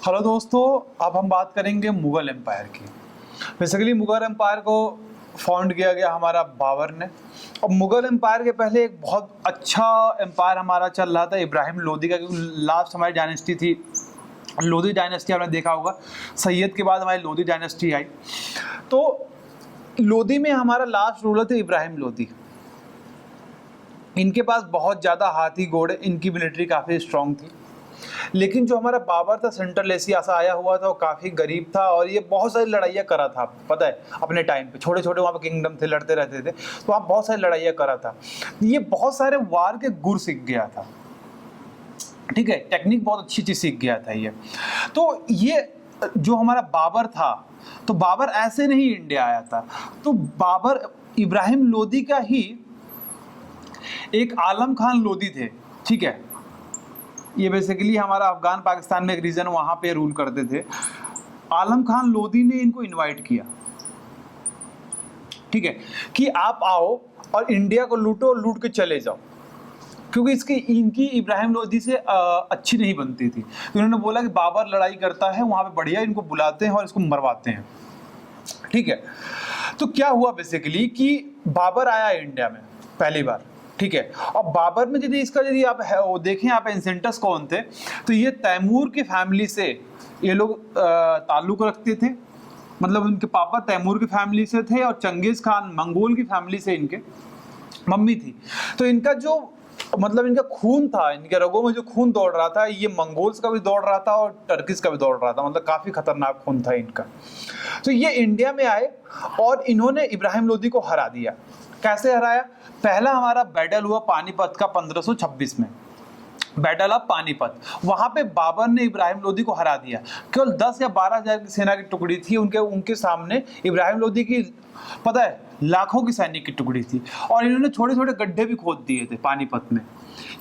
Hello दोस्तों, अब हम बात करेंगे मुगल एम्पायर की। बेसिकली मुगल एम्पायर को फाउंड किया गया हमारा बाबर ने। और मुगल एम्पायर के पहले एक बहुत अच्छा एम्पायर हमारा चल रहा था इब्राहिम लोदी का, क्योंकि लास्ट हमारी डायनेस्टी थी लोदी डायनेस्टी। आपने देखा होगा सैयद के बाद हमारी लोदी डायनेस्टी आई। तो लोदी में हमारा लास्ट रूलर थे इब्राहिम लोदी। इनके पास बहुत ज़्यादा हाथी घोड़े, इनकी मिलिट्री काफ़ी स्ट्रांग थी। लेकिन जो हमारा बाबर था सेंट्रल एशिया से आया हुआ था, वो काफ़ी गरीब था और ये बहुत सारी लड़ाइयाँ करा था। पता है अपने टाइम पे छोटे छोटे वहाँ पे किंगडम थे, लड़ते रहते थे, तो वहाँ बहुत सारी लड़ाइयाँ करा था। ये बहुत सारे वार के गुर सीख गया था, ठीक है, टेक्निक बहुत अच्छी चीज़ सीख गया था ये। तो ये जो हमारा बाबर था, तो बाबर ऐसे नहीं इंडिया आया था। तो बाबर इब्राहिम लोदी का ही एक आलम खान लोदी थे, ठीक है। ये बेसिकली हमारा अफगान पाकिस्तान में एक रीजन, वहाँ पे रूल करते थे। आलम खान लोदी ने इनको इनवाइट किया, ठीक है, कि आप आओ और इंडिया को लूटो, लूट के चले जाओ, क्योंकि इनकी इब्राहिम लोदी से अच्छी नहीं बनती थी। तो उन्होंने बोला कि बाबर लड़ाई करता है वहाँ पे, बढ़िया, इनको बुलाते हैं और इसको मरवाते हैं, ठीक है। तो क्या हुआ बेसिकली कि बाबर आया इंडिया में पहली बार, ठीक है। और बाबर में यदि आप वो देखें, आप एंसेंटस कौन थे, तो ये तैमूर की फैमिली से ये लोग ताल्लुक रखते थे। मतलब उनके पापा तैमूर की फैमिली से थे और चंगेज खान मंगोल की फैमिली से इनके मम्मी थी। तो इनका जो मतलब इनका खून था, इनके रगों में जो खून दौड़ रहा था, ये मंगोल्स का भी दौड़ रहा था और टर्किस का भी दौड़ रहा था। मतलब काफी खतरनाक खून था इनका। तो ये इंडिया में आए और इन्होंने इब्राहिम लोदी को हरा दिया। कैसे हराया? पहला हमारा बैटल हुआ पानीपत का 1526 में, बैटल ऑफ पानीपत। वहां पे बाबर ने इब्राहिम लोदी को हरा दिया। केवल 10 या 12,000 की सेना की टुकड़ी थी उनके सामने। इब्राहिम लोदी की पता है लाखों की सैनिक की टुकड़ी थी। और इन्होंने छोटे छोटे गड्ढे भी खोद दिए थे पानीपत में,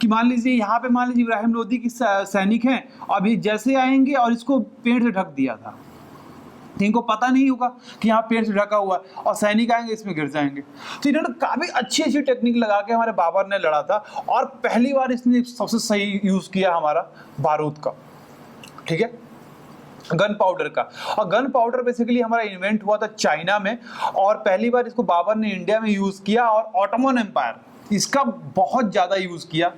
कि मान लीजिए यहाँ पे मान लीजिए इब्राहिम लोदी की सैनिक हैं, अभी जैसे आएंगे और इसको पेड़ से ढक दिया था, इनको पता नहीं होगा कि यहाँ पेड़ से ढका हुआ है और सैनिक आएंगे इसमें गिर जाएंगे। तो इन्होंने काफी अच्छी अच्छी टेक्निक लगा के हमारे बाबर ने लड़ा था। और पहली बार इसने सबसे सही यूज किया हमारा बारूद का, ठीक है, गन पाउडर का। और गन पाउडर बेसिकली हमारा इन्वेंट हुआ था चाइना में, और पहली बार इसको बाबर ने इंडिया में यूज किया। और ऑटोमन एम्पायर इसका बहुत ज्यादा यूज किया,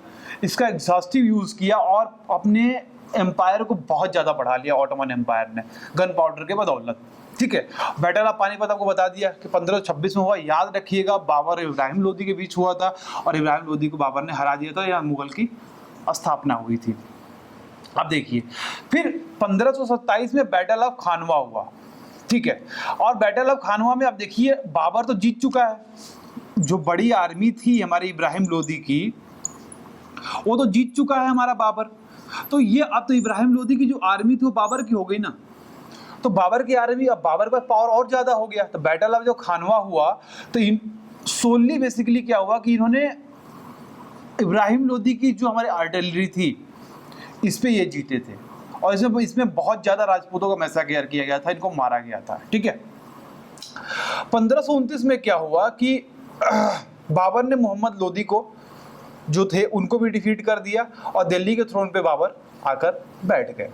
इसका एग्जॉस्टिव यूज किया और अपने एम्पायर को बहुत ज्यादा बढ़ा लिया ऑटोमन एम्पायर ने गन पाउडर के बदौलत, ठीक है। बैटल ऑफ पानीपत आपको बता दिया कि 1526 में हुआ। याद रखिएगा बाबर इब्राहिम लोदी के बीच हुआ था और इब्राहिम लोदी को बाबर ने हरा दिया था, यहाँ मुगल की स्थापना हुई थी। अब देखिए फिर 1527 में बैटल ऑफ खानवा हुआ, ठीक है। और बैटल ऑफ खानवा में आप देखिए बाबर तो जीत चुका है, जो बड़ी आर्मी थी हमारी इब्राहिम लोदी की वो तो जीत चुका है हमारा बाबर। तो ये अब तो इब्राहिम लोदी की जो आर्मी थी वो बाबर की हो गई ना। तो बाबर की आर्मी, अब बाबर का पावर और ज्यादा हो गया। तो बैटल ऑफ जो खानवा हुआ, तो इन सोनली बेसिकली क्या हुआ कि इन्होंने इब्राहिम लोदी की जो हमारी आर्टिलरी थी इस पे ये जीते थे। और इसमें बहुत ज्यादा राजपूतों का मैसाकर किया गया था, इनको मारा गया था, ठीक है। 1529 में क्या हुआ कि बाबर ने मोहम्मद लोदी को जो थे उनको भी डिफीट कर दिया और दिल्ली के थ्रोन पे बाबर आकर बैठ गए,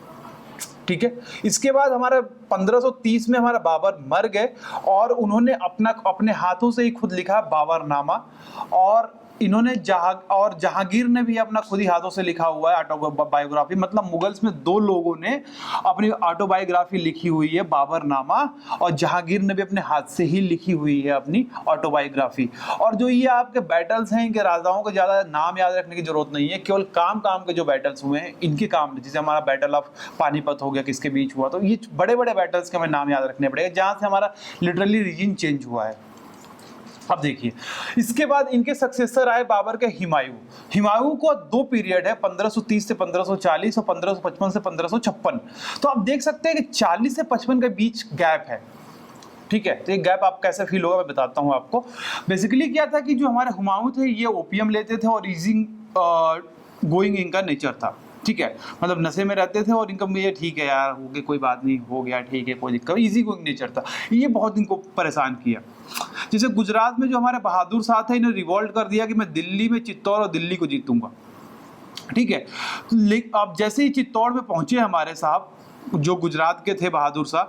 ठीक है। इसके बाद हमारा 1530 में हमारा बाबर मर गए और उन्होंने अपने हाथों से ही खुद लिखा बाबरनामा। और इन्होंने जहांगीर ने भी अपना खुद ही हाथों से लिखा हुआ है ऑटोबायोग्राफी। मतलब मुगल्स में 2 लोगों ने अपनी ऑटोबायोग्राफी लिखी हुई है, बाबरनामा, और जहांगीर ने भी अपने हाथ से ही लिखी हुई है अपनी ऑटोबायोग्राफी। और जो ये आपके बैटल्स हैं, इनके राजाओं को ज्यादा नाम याद रखने की जरूरत नहीं है, केवल काम के जो बैटल्स हुए हैं इनके काम, जैसे हमारा बैटल ऑफ पानीपत हो गया किसके बीच हुआ, तो ये बड़े बड़े बैटल्स के हमें नाम याद रखने पड़ेगा जहां से हमारा लिटरली रीजन चेंज हुआ है। अब देखिए इसके बाद इनके सक्सेसर आए बाबर के हिमायू को 2 पीरियड है, 1530 से 1540 और 1555 से 1556। तो आप देख सकते हैं कि 40 से 55 के बीच गैप है, ठीक है। तो ये गैप आप कैसे फील होगा मैं बताता हूँ आपको। बेसिकली क्या था कि जो हमारे हुमायूं थे ये ओपियम लेते थे और ईजिंग गोइंग इनका नेचर था, ठीक है। मतलब नशे में रहते थे और इनका ये ठीक है यार, हो गया कोई बात नहीं, हो गया ठीक है, कोई दिक्कत, इजी गोइंग नेचर था। ये बहुत इनको परेशान किया। जैसे गुजरात में जो हमारे बहादुर शाह थे, इन्हें रिवॉल्ट कर दिया कि मैं दिल्ली में चित्तौड़ और दिल्ली को जीतूंगा, ठीक है। अब जैसे ही चित्तौड़ में पहुंचे हमारे साहब जो गुजरात के थे बहादुर शाह,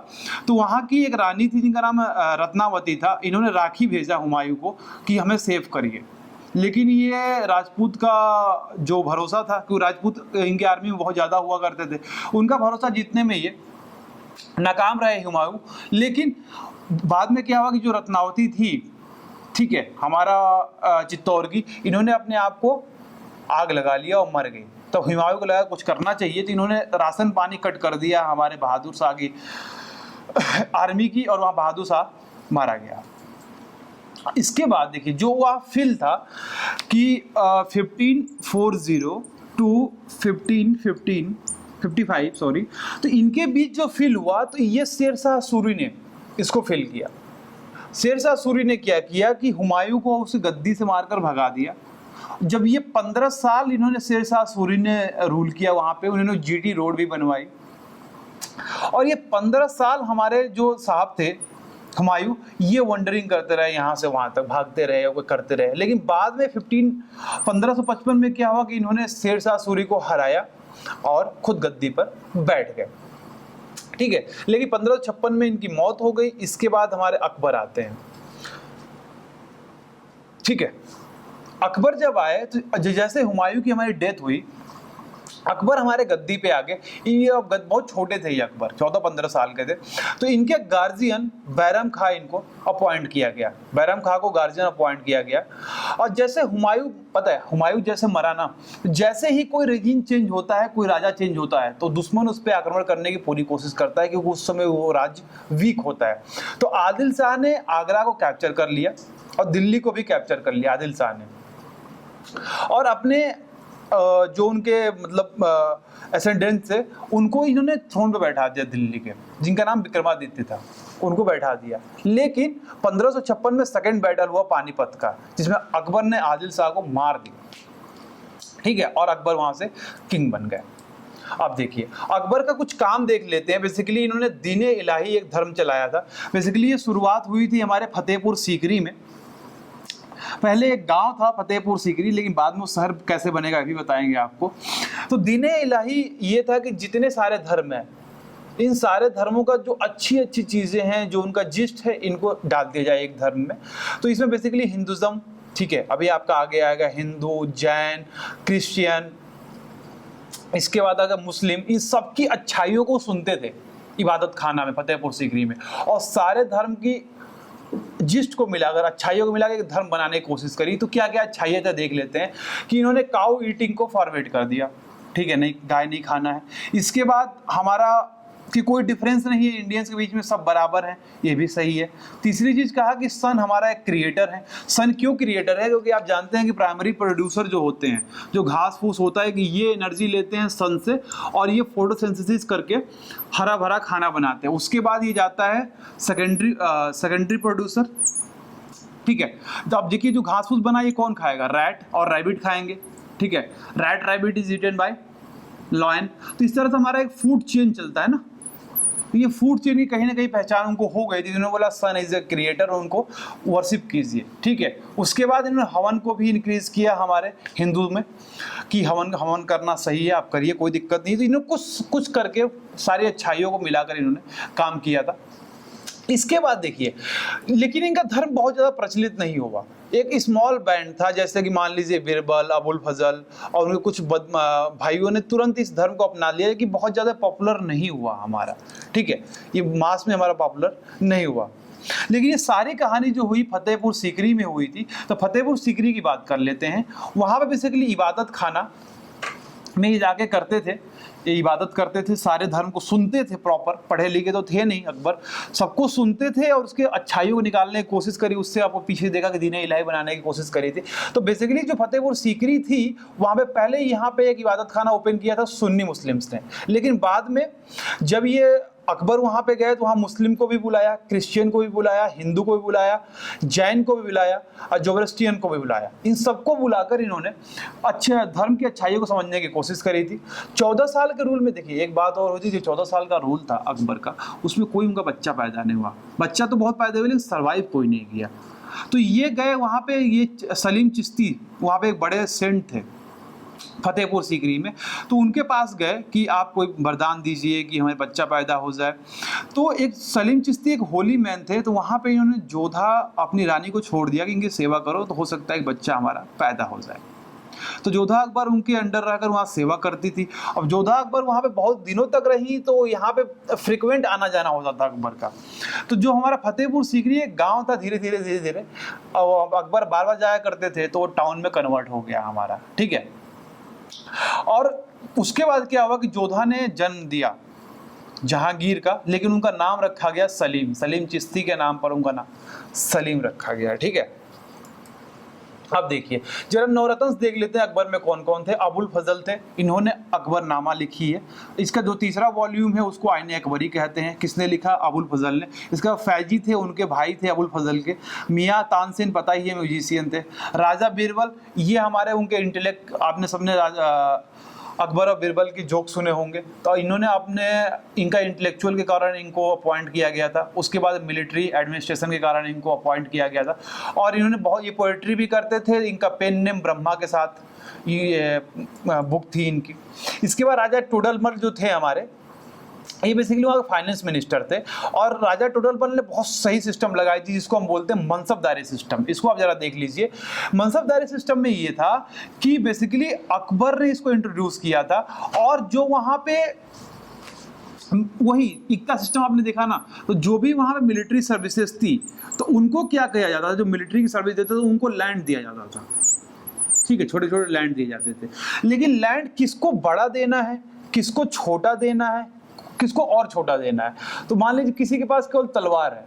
तो वहाँ की एक रानी थी जिनका नाम रत्नावती था। इन्होंने राखी भेजा हुमायूं को कि हमें सेव करिए, लेकिन ये राजपूत का जो भरोसा था, क्योंकि राजपूत इनके आर्मी में बहुत ज़्यादा हुआ करते थे, उनका भरोसा जीतने में ये नाकाम रहे हुमायूं। लेकिन बाद में क्या हुआ कि जो रत्नावती थी, ठीक है, हमारा चित्तौड़ की, इन्होंने अपने आप को आग लगा लिया और मर गई। तो हुमायूं को लगा कुछ करना चाहिए, तो इन्होंने राशन पानी कट कर दिया हमारे बहादुर शाह की आर्मी की, और वहाँ बहादुर शाह मारा गया। इसके बाद देखिए जो वह फिल था कि 1540 टू 1555 सॉरी, तो इनके बीच जो फिल हुआ, तो ये शेरशाह सूरी ने इसको फिल किया। शेरशाह सूरी ने क्या किया कि हुमायूं को उस गद्दी से मारकर भगा दिया। जब ये 15 साल इन्होंने शेरशाह सूरी ने रूल किया वहाँ पे, उन्होंने जीटी रोड भी बनवाई, और ये 15 साल हमारे जो साहब थे हुमायूं, ये वंडरिंग करते रहे, यहाँ से वहाँ तक भागते रहे, कोई करते रहे। लेकिन बाद में 1555 में क्या हुआ कि इन्होंने शेरशाह सूरी को हराया और खुद गद्दी पर बैठ गए, ठीक है। लेकिन 1556 में इनकी मौत हो गई। इसके बाद हमारे अकबर आते हैं, ठीक है। अकबर जब आए तो जैसे हुमायूं की हमारी डेथ हुई, अकबर हमारे गद्दी पे आ गए। ये बहुत छोटे थे, ये अकबर 14-15 साल के थे। तो इनके गार्जियन बैरम खां इनको अपॉइंट किया गया, बैरम खां को गार्जियन अपॉइंट किया गया। और जैसे हुमायूं, पता है हुमायूं जैसे मरा ना, जैसे ही कोई रेजिम चेंज होता है, कोई राजा चेंज होता है, तो दुश्मन उस पर आक्रमण करने की पूरी कोशिश करता है, क्योंकि उस समय वो राज्य वीक होता है। तो आदिल शाह ने आगरा को कैप्चर कर लिया और दिल्ली को भी कैप्चर कर लिया आदिल शाह ने, और अपने जो उनके मतलब एसेंडेंट थे, उनको इन्होंने थ्रोन पे बैठा दिया दिल्ली के, जिनका नाम विक्रमादित्य था, उनको बैठा दिया। लेकिन 1556 में सेकंड बैटल हुआ पानीपत का, जिसमें अकबर ने आदिल शाह को मार दिया, ठीक है, और अकबर वहां से किंग बन गए। अब देखिए अकबर का कुछ काम देख लेते हैं। बेसिकली इन्होंने दीने इलाही एक धर्म चलाया था। बेसिकली ये शुरुआत हुई थी हमारे फतेहपुर सीकरी में। पहले एक गांव था फतेहपुर सीकरी, लेकिन बाद में वो शहर कैसे बनेगा अभी बताएंगे आपको। तो दीने इलाही ये था कि जितने सारे धर्म हैं, इन सारे धर्मों का जो अच्छी अच्छी चीज़ें हैं, जो उनका जिस्ट है, इनको डाल दिया जाए एक धर्म में। तो इसमें बेसिकली हिंदुज़म, ठीक है, अभी आपका आगे आएगा हिंदू, जैन, क्रिश्चियन, इसके बाद अगर मुस्लिम, इन सबकी अच्छाइयों को सुनते थे इबादत खाना में फतेहपुर सीकरी में, और सारे धर्म की जिस्ट को मिलाकर, अच्छाइयों को मिलाकर एक धर्म बनाने की कोशिश करी। तो क्या क्या अच्छाइयाँ था देख लेते हैं। कि इन्होंने काउ ईटिंग को फॉरवर्ड कर दिया, ठीक है, नहीं गाय नहीं खाना है। इसके बाद हमारा कि कोई डिफरेंस नहीं है इंडियंस के बीच में, सब बराबर हैं, ये भी सही है। तीसरी चीज़ कहा कि सन हमारा एक क्रिएटर है। सन क्यों क्रिएटर है? क्योंकि आप जानते हैं कि प्राइमरी प्रोड्यूसर जो होते हैं, जो घास फूस होता है, कि ये एनर्जी लेते हैं सन से, और ये फोटोसिंथेसिस करके हरा भरा खाना बनाते हैं। उसके बाद ये जाता है सेकेंडरी प्रोड्यूसर, ठीक है। तो अब देखिए जो घास फूस बना ये कौन खाएगा? रैट और रैबिट खाएंगे, ठीक है। Rat rabbit is eaten by lion. तो इस तरह से हमारा एक फूड चेन चलता है ना। तो ये फूड चेन की कहीं ना कहीं पहचान उनको हो गई थी। इन्होंने बोला सन इज ए क्रिएटर, उनको वर्शिप कीजिए, ठीक है। उसके बाद इन्होंने हवन को भी इंक्रीज किया हमारे हिंदू में, कि हवन करना सही है, आप करिए, कोई दिक्कत नहीं। तो इन्होंने कुछ करके सारी अच्छाइयों को मिलाकर इन्होंने काम किया था। इसके बाद देखिए, लेकिन इनका धर्म बहुत ज़्यादा प्रचलित नहीं हुआ। एक स्मॉल बैंड था, जैसे कि मान लीजिए बिरबल, अबुल फजल और उनके कुछ भाइयों ने तुरंत इस धर्म को अपना लिया, कि बहुत ज़्यादा पॉपुलर नहीं हुआ हमारा, ठीक है, ये मास में हमारा पॉपुलर नहीं हुआ। लेकिन ये सारी कहानी जो हुई फतेहपुर सीकरी में हुई थी। तो फतेहपुर सीकरी की बात कर लेते हैं। वहाँ पर बेसिकली इबादत खाना में ये जाके करते थे, ये इबादत करते थे, सारे धर्म को सुनते थे। प्रॉपर पढ़े लिखे तो थे नहीं अकबर, सबको सुनते थे और उसके अच्छाइयों को निकालने की कोशिश करी। उससे आपको पीछे देखा कि दीने इलाही बनाने की कोशिश करी थी। तो बेसिकली जो फतेहपुर सीकरी थी, वहाँ पे पहले यहाँ पे एक इबादत खाना ओपन किया था सुन्नी मुस्लिम्स ने। लेकिन बाद में जब ये अकबर वहाँ पे गए तो वहाँ मुस्लिम को भी बुलाया, क्रिश्चियन को भी बुलाया, हिंदू को भी बुलाया, जैन को भी बुलाया और जोवेस्टियन को भी बुलाया। इन सबको बुलाकर इन्होंने अच्छे धर्म की अच्छाइयों को समझने की कोशिश करी थी। 14 साल के रूल में देखिए एक बात और होती थी, 14 साल का रूल था अकबर का, उसमें कोई उनका बच्चा पैदा नहीं हुआ। बच्चा तो बहुत पैदा हुए लेकिन सर्वाइव कोई नहीं किया। तो ये गए वहाँ पे, ये सलीम चिश्ती वहाँ पे एक बड़े सेंट थे, फतेहपुर सीकरी में। तो उनके पास गए कि आप कोई वरदान दीजिए कि हमें बच्चा पैदा हो जाए। तो एक सलीम चिश्ती एक होली मैन थे, तो वहाँ पे इन्होंने जोधा अपनी रानी को छोड़ दिया कि इनकी सेवा करो तो हो सकता है एक बच्चा हमारा पैदा हो जाए। तो जोधा अकबर उनके अंडर रहकर वहाँ सेवा करती थी। अब जोधा अकबर वहाँ पे बहुत दिनों तक रही, तो यहाँ पे फ्रिक्वेंट आना जाना होता था अकबर का। तो जो हमारा फतेहपुर सीकरी एक गांव था, धीरे धीरे और अकबर बार बार जाया करते थे, तो वो टाउन में कन्वर्ट हो गया हमारा, ठीक है। और उसके बाद क्या हुआ कि जोधा ने जन्म दिया जहांगीर का, लेकिन उनका नाम रखा गया सलीम। सलीम चिश्ती के नाम पर उनका नाम सलीम रखा गया, ठीक है। अब देखिए जरा नवरत्न देख लेते हैं अकबर में कौन कौन थे। अबुल फजल थे, इन्होंने अकबरनामा लिखी है। इसका जो तीसरा वॉल्यूम है उसको आईने अकबरी कहते हैं। किसने लिखा? अबुल फजल ने। इसका फैजी थे, उनके भाई थे अबुल फजल के। मियाँ तानसेन पता ही है, म्यूजिशियन थे। राजा बीरबल, ये हमारे उनके इंटेलेक्ट, आपने सबने अकबर और बीरबल की जोक सुने होंगे। तो इन्होंने अपने इनका इंटेलेक्चुअल के कारण इनको अपॉइंट किया गया था। उसके बाद मिलिट्री एडमिनिस्ट्रेशन के कारण इनको अपॉइंट किया गया था। और इन्होंने बहुत ये पोएट्री भी करते थे। इनका पेन नेम ब्रह्मा के साथ ये बुक थी इनकी। इसके बाद राजा टोडरमल जो थे हमारे, ये बेसिकली वहाँ फाइनेंस मिनिस्टर थे। और राजा टोडरमल ने बहुत सही सिस्टम लगाई थी जिसको हम बोलते हैं मनसबदारी सिस्टम। इसको आप जरा देख लीजिए। मनसबदारी सिस्टम में ये था कि बेसिकली अकबर ने इसको इंट्रोड्यूस किया था। और जो वहाँ पे वही इक्ता सिस्टम आपने देखा ना, तो जो भी वहाँ पे मिलिट्री सर्विसेज थी तो उनको क्या किया जाता था, जो मिलिट्री की सर्विस देते थे उनको लैंड दिया जाता था, ठीक है। छोटे छोटे लैंड दिए जाते थे। लेकिन लैंड किसको बड़ा देना है, किसको छोटा देना है, किसको और छोटा देना है। तो मान लीजिए किसी के पास केवल तलवार है,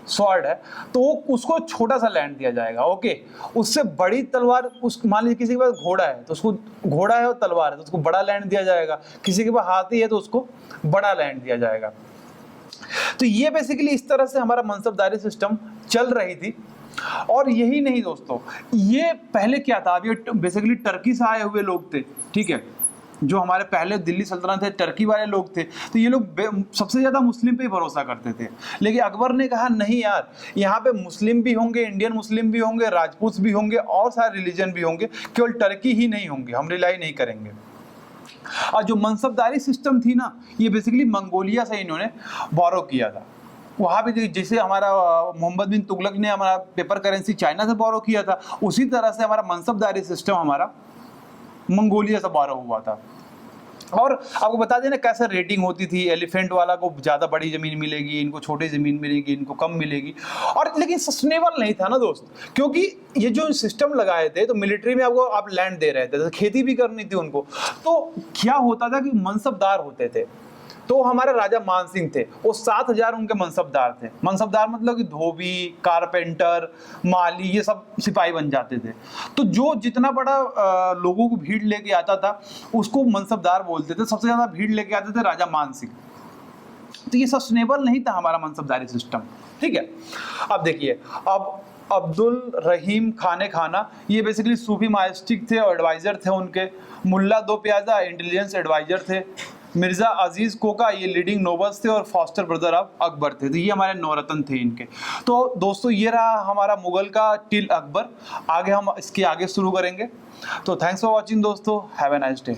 स्वॉर्ड है, तो उसको छोटा सा लैंड दिया जाएगा, ओके। उससे बड़ी तलवार, उस मान लीजिए किसी के पास घोड़ा है तो उसको, घोड़ा है और तलवार है तो उसको बड़ा लैंड दिया जाएगा। किसी के पास हाथी है तो उसको बड़ा लैंड दिया जाएगा। तो ये बेसिकली इस तरह से हमारा मनसबदारी सिस्टम चल रही थी। और यही नहीं दोस्तों, ये पहले क्या था, अब ये बेसिकली टर्की से आए हुए लोग थे, ठीक है। जो हमारे पहले दिल्ली सल्तनत थे, टर्की वाले लोग थे। तो ये लोग सबसे ज़्यादा मुस्लिम पे ही भरोसा करते थे। लेकिन अकबर ने कहा नहीं यार, यहाँ पे मुस्लिम भी होंगे, इंडियन मुस्लिम भी होंगे, राजपूत भी होंगे और सारे रिलीजन भी होंगे, केवल टर्की ही नहीं होंगे, हम रिलाई नहीं करेंगे। और जो मनसबदारी सिस्टम थी ना, ये बेसिकली मंगोलिया से इन्होंने बोरो किया था। वहाँ पे जैसे हमारा मोहम्मद बिन तुगलक ने हमारा पेपर करेंसी चाइना से बोरो किया था, उसी तरह से हमारा मनसबदारी सिस्टम हमारा मंगोलिया से बोरो हुआ था। और आपको बता देना कैसे रेटिंग होती थी। एलिफेंट वाला को ज़्यादा बड़ी ज़मीन मिलेगी, इनको छोटी ज़मीन मिलेगी, इनको कम मिलेगी। और लेकिन सस्टेनेबल नहीं था ना दोस्त, क्योंकि ये जो सिस्टम लगाए थे तो मिलिट्री में आपको आप लैंड दे रहे थे, तो खेती भी करनी थी उनको। तो क्या होता था कि मनसबदार होते थे। तो हमारे राजा मान सिंह थे, वो 7,000 उनके मनसबदार थे। मनसबदार मतलब कि धोबी, कारपेंटर, माली, ये सब सिपाही बन जाते थे। तो जो जितना बड़ा लोगों को भीड़ लेके आता था उसको मनसबदार बोलते थे। सबसे ज़्यादा भीड़ लेके आते थे राजा मान सिंह। तो ये सस्टेनेबल नहीं था हमारा मनसबदारी सिस्टम, ठीक है। अब देखिए, अब अब्दुल रहीम खाना ये बेसिकली सूफी माइस्टिक थे और एडवाइजर थे उनके। मुल्ला दो प्याजा इंटेलिजेंस एडवाइजर थे। मिर्जा अजीज कोका ये लीडिंग नोबल्स थे और फॉस्टर ब्रदर ऑफ अकबर थे। तो ये हमारे नवरत्न थे इनके। तो दोस्तों ये रहा हमारा मुगल का टिल अकबर। आगे हम इसके आगे शुरू करेंगे। तो थैंक्स फॉर वॉचिंग दोस्तों, हैव ए नाइस डे।